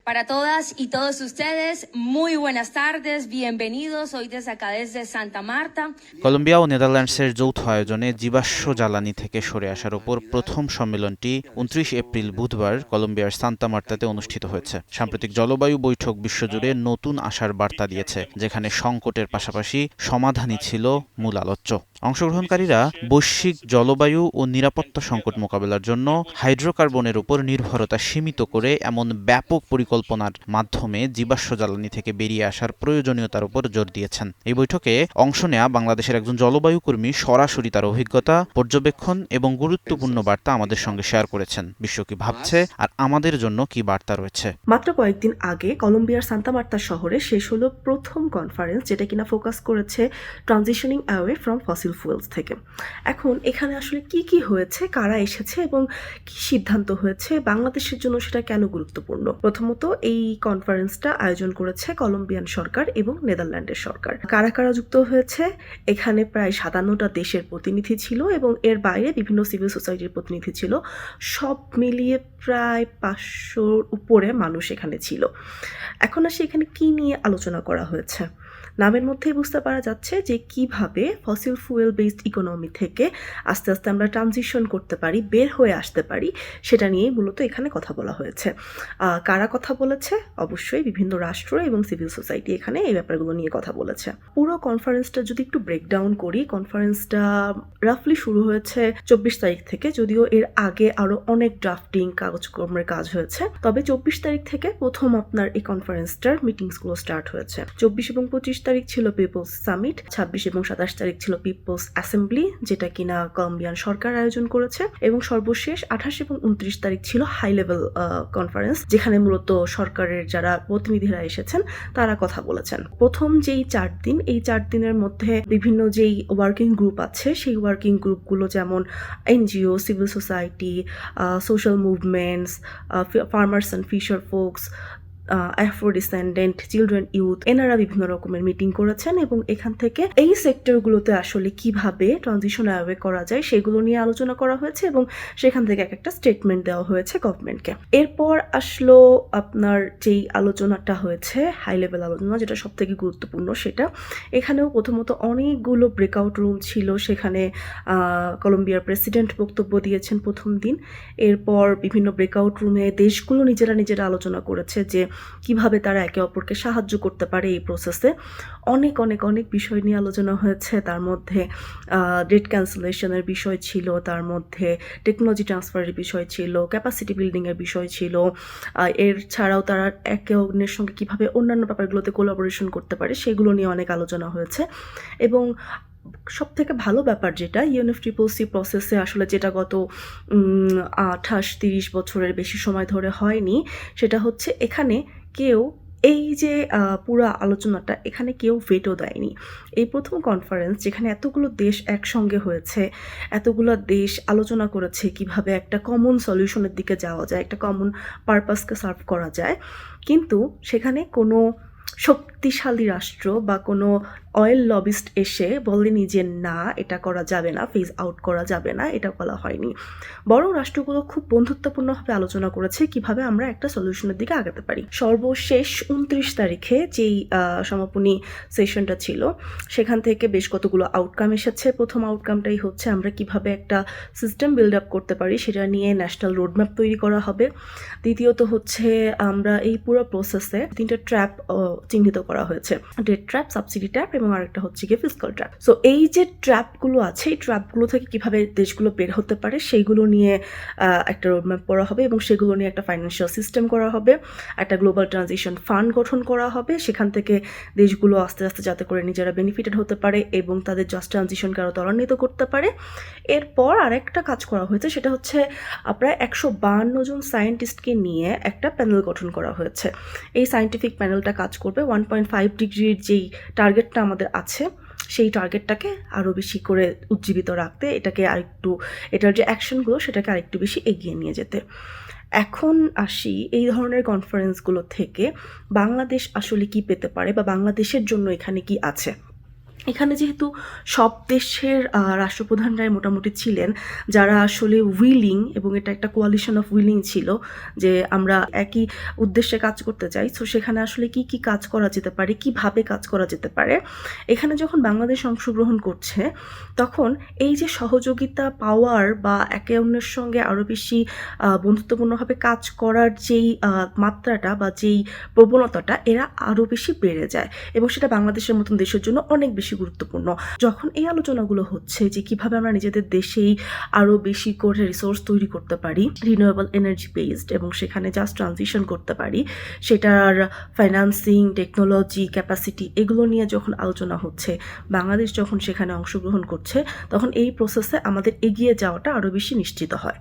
Para todas y todos ustedes, muy buenas tardes, bienvenidos hoy desde acá desde Santa Marta. Colombia ও নেদারল্যান্ডসের যৌথ আয়োজনে জীবাশ্ম জ্বালানি থেকে সরে আসার উপর প্রথম সম্মেলনটি ২৯ এপ্রিল বুধবার কলম্বিয়ার সান্তা মার্তাতে অনুষ্ঠিত হয়েছে। সাম্প্রতিক জলবায়ু বৈঠক বিশ্বজুড়ে নতুন আশার বার্তা দিয়েছে, যেখানে সংকটের পাশাপাশি সমাধানই ছিল মূল আলোচ্য। অংশগ্রহণকারীরা বৈশ্বিক জলবায়ু ও নিরাপত্তা সংকট মোকাবেলার জন্য হাইড্রোকার্বনের উপর নির্ভরতা সীমিত করে এমন ব্যাপক পরিকল্পনার মাধ্যমে জীবাশ্ম জ্বালানি থেকে বেরিয়ে আসার প্রয়োজনীয়তার উপর জোর দিয়েছেন। এই বৈঠকে অংশ নেয়া বাংলাদেশের একজন জলবায়ু কর্মী সরাসরি তার অভিজ্ঞতা, পর্যবেক্ষণ এবং গুরুত্বপূর্ণ বার্তা আমাদের সঙ্গে শেয়ার করেছেন। বিশ্ব কি ভাবছে আর আমাদের জন্য কি বার্তা রয়েছে। মাত্র কয়েকদিন আগে কলম্বিয়ার সান্তা মার্তা শহরে শেষ হলো প্রথম কনফারেন্স, যেটা কিনা ফোকাস করেছে transitioning away from fossil fuels থেকে। এখন এখানে আসলে কি হয়েছে, কারা এসেছে এবং কি সিদ্ধান্ত হয়েছে, বাংলাদেশের জন্য সেটা কেন গুরুত্বপূর্ণ। প্রথমত এই কনফারেন্সটা আয়োজন করেছে কলম্বিয়ান সরকার এবং নেদারল্যান্ডের সরকার। কারা কারা যুক্ত হয়েছে, এখানে প্রায় ৫৭টা দেশের প্রতিনিধি ছিল এবং এর বাইরে বিভিন্ন সিভিল সোসাইটির প্রতিনিধি ছিল। সব মিলিয়ে প্রায় ৫০০-র উপরে মানুষ এখানে ছিল। এখন আসলে এখানে কি নিয়ে আলোচনা করা হয়েছে, নামের মধ্যেই বুঝতে পারা যাচ্ছে যে কিভাবে ফসিল ফুয়েল বেসড ইকোনমি থেকে আস্তে আস্তে আমরা ট্রানজিশন করতে পারি, বের হয়ে আসতে পারি, সেটা নিয়েই মূলত এখানে কথা বলা হয়েছে। কারা কথা বলেছে, অবশ্যই বিভিন্ন রাষ্ট্র এবং সিভিল সোসাইটি এখানে এই ব্যাপারগুলো নিয়ে কথা বলেছে। পুরো কনফারেন্সটা যদি একটু ব্রেকডাউন করি, কনফারেন্সটা রাফলি শুরু হয়েছে ২৪ তারিখ থেকে, যদিও এর আগে আরো অনেক ড্রাফটিং কাগজকর্মের কাজ হয়েছে। তবে ২৪ তারিখ থেকে প্রথম আপনার এই কনফারেন্সটার মিটিংসগুলো স্টার্ট হয়েছে। ২৪ এবং ২৫ তারিখ ছিল পিপলস সামিট, ২৬ এবং ২৭ তারিখ ছিল পিপলস অ্যাসেম্বলি, যেটা কিনা কলম্বিয়ান সরকার আয়োজন করেছে, এবং সর্বশেষ ২৮ এবং ২৯ তারিখ ছিল হাই লেভেল কনফারেন্স, যেখানে মূলত সরকারের যারা প্রতিনিধিরা এসেছেন তারা কথা বলেছেন। প্রথম যেই ৪ দিন, এই ৪ দিনের মধ্যে বিভিন্ন যেই ওয়ার্কিং গ্রুপ আছে, সেই ওয়ার্কিং গ্রুপগুলো যেমন NGO, civil society, social movements, farmers and fisher folks, afro descendant, children, youth, এনারা বিভিন্ন রকমের মিটিং করেছেন এবং এখান থেকে এই সেক্টরগুলোতে আসলে কিভাবে ট্রানজিশন অ্যাওয়ে করা যায় সেগুলো নিয়ে আলোচনা করা হয়েছে এবং সেখান থেকে একটা স্টেটমেন্ট দেওয়া হয়েছে গভর্নমেন্টকে। এরপর আসলো আপনার যেই আলোচনাটা হয়েছে হাই লেভেল আলোচনা, যেটা সব থেকে গুরুত্বপূর্ণ সেটা। এখানেও প্রথমত অনেকগুলো ব্রেকআউট রুম ছিল, সেখানে কলম্বিয়ার প্রেসিডেন্ট বক্তব্য দিয়েছেন প্রথম দিন। এরপর বিভিন্ন ব্রেকআউট রুমে দেশগুলো নিজেরা আলোচনা করেছে যে কিভাবে তারা একে অপরকে সাহায্য করতে পারে এই প্রসেসে। অনেক অনেক অনেক বিষয় নিয়ে আলোচনা হয়েছে, তার মধ্যে ডেট ক্যান্সেলেশনের বিষয় ছিল, তার মধ্যে টেকনোলজি ট্রান্সফারের বিষয় ছিল, ক্যাপাসিটি বিল্ডিংয়ের বিষয় ছিল, এর ছাড়াও তারা একে অন্যের সঙ্গে কিভাবে অন্যান্য ব্যাপারগুলোতে কোলাবোরেশন করতে পারে সেগুলো নিয়ে অনেক আলোচনা হয়েছে। এবং সব থেকে ভালো ব্যাপার যেটা ইউএনএফসি প্রসেসে আসলে যেটা গত ২৮-৩০ বছরের বেশি সময় ধরে হয়নি, সেটা হচ্ছে এখানে কেউ এই যে পুরো আলোচনাটা এখানে কেউ ভেটো দেয়নি। এই প্রথম কনফারেন্স যেখানে এতগুলো দেশ একসঙ্গে হয়েছে, এতগুলো দেশ আলোচনা করেছে কিভাবে একটা কমন সলিউশনের দিকে যাওয়া যায়, একটা কমন পারপাসকে সার্ভ করা যায়, কিন্তু সেখানে কোনো শক্তিশালী রাষ্ট্র বা কোনো অয়েল লবিস্ট এসে বলেনি যে না এটা করা যাবে না, ফেজ আউট করা যাবে না, এটা বলা হয়নি। বরং রাষ্ট্রগুলো খুব বন্ধুত্বপূর্ণভাবে আলোচনা করেছে কিভাবে আমরা একটা সলিউশনের দিকে আগাতে পারি। সর্বশেষ ২৯ তারিখে যেই সমাপনী সেশনটা ছিল, সেখান থেকে বেশ কতগুলো আউটকাম এসেছে। প্রথম আউটকামটাই হচ্ছে আমরা কিভাবে একটা সিস্টেম বিল্ড আপ করতে পারি সেটা নিয়ে ন্যাশনাল রোডম্যাপ তৈরি করা হবে। দ্বিতীয়ত হচ্ছে আমরা এই পুরো প্রসেসে 3টা ট্র্যাপ চিহ্নিত করা হয়েছে, ডেট ট্র্যাপ, সাবসিডি ট্র্যাপ এবং আরেকটা হচ্ছে গিয়ে ফিসকাল ট্র্যাপ। সো এই যে ট্র্যাপগুলো আছে, এই ট্র্যাপগুলো থেকে কিভাবে দেশগুলো বের হতে পারে সেইগুলো নিয়ে একটা রোডম্যাপ করা হবে এবং সেগুলো নিয়ে একটা ফাইন্যান্সিয়াল সিস্টেম করা হবে, একটা গ্লোবাল ট্রানজিশন ফান্ড গঠন করা হবে, সেখান থেকে দেশগুলো আস্তে আস্তে যাতে করে নিজেরা বেনিফিটেড হতে পারে এবং তাদের জাস্ট ট্রানজিশনকে আরও ত্বরান্বিত করতে পারে। এরপর আরেকটা কাজ করা হয়েছে, সেটা হচ্ছে প্রায় ১৫২ জন সায়েন্টিস্টকে নিয়ে একটা প্যানেল গঠন করা হয়েছে। এই সায়েন্টিফিক প্যানেলটা কাজ করবে 1.5 ডিগ্রির যেই টার্গেটটা আমাদের আছে সেই টার্গেটটাকে আরও বেশি করে উজ্জীবিত রাখতে, এটার যে অ্যাকশনগুলো সেটাকে আরেকটু বেশি এগিয়ে নিয়ে যেতে। এখন আসি এই ধরনের কনফারেন্সগুলো থেকে বাংলাদেশ আসলে কি পেতে পারে বা বাংলাদেশের জন্য এখানে কি আছে। এখানে যেহেতু সব দেশের রাষ্ট্রপ্রধানরাই মোটামুটি ছিলেন যারা আসলে উইলিং, এবং এটা একটা কোয়ালিশন অফ উইলিং ছিল যে আমরা একই উদ্দেশ্যে কাজ করতে চাই। সো সেখানে আসলে কি কি কাজ করা যেতে পারে, কিভাবে কাজ করা যেতে পারে, এখানে যখন বাংলাদেশ অংশগ্রহণ করছে তখন এই যে সহযোগিতা পাওয়ার বা একে অন্যের সঙ্গে আরও বেশি বন্ধুত্বপূর্ণভাবে কাজ করার যেই মাত্রাটা বা যেই প্রবণতাটা এরা আরও বেশি বেড়ে যায়, এবং সেটা বাংলাদেশের মতন দেশের জন্য অনেক বেশি গুরুত্বপূর্ণ। যখন এই আলোচনাগুলো হচ্ছে যে কিভাবে আমরা নিজেদের দেশেই আরও বেশি করে রিসোর্স তৈরি করতে পারি রিনিউয়েবল এনার্জি বেসড, এবং সেখানে জাস্ট ট্রানজিশন করতে পারি, সেটার ফাইন্যান্সিং, টেকনোলজি, ক্যাপাসিটি এগুলো নিয়ে যখন আলোচনা হচ্ছে, বাংলাদেশ যখন সেখানে অংশগ্রহণ করছে, তখন এই প্রসেসে আমাদের এগিয়ে যাওয়াটা আরও বেশি নিশ্চিত হয়।